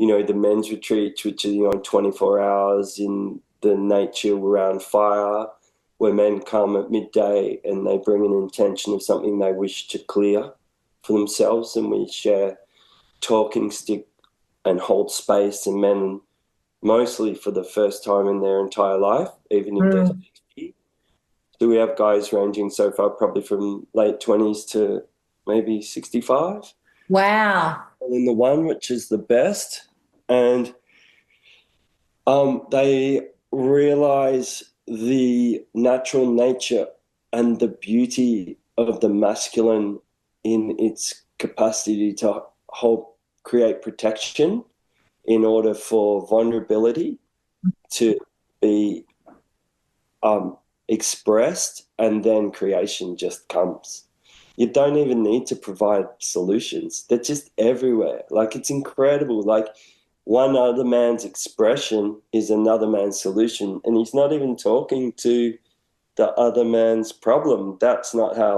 the men's retreats, which are, 24 hours in the nature around fire, where men come at midday and they bring an intention of something they wish to clear for themselves, and we share talking stick and hold space, and men mostly for the first time in their entire life, even if they're 60. So we have guys ranging so far probably from late 20s to maybe 65. Wow. In the one, which is the best. And they realize the natural nature and the beauty of the masculine in its capacity to create protection in order for vulnerability to be expressed, and then creation just comes. You don't even need to provide solutions. They're just everywhere. Like, it's incredible. Like, one other man's expression is another man's solution, and he's not even talking to the other man's problem. That's not how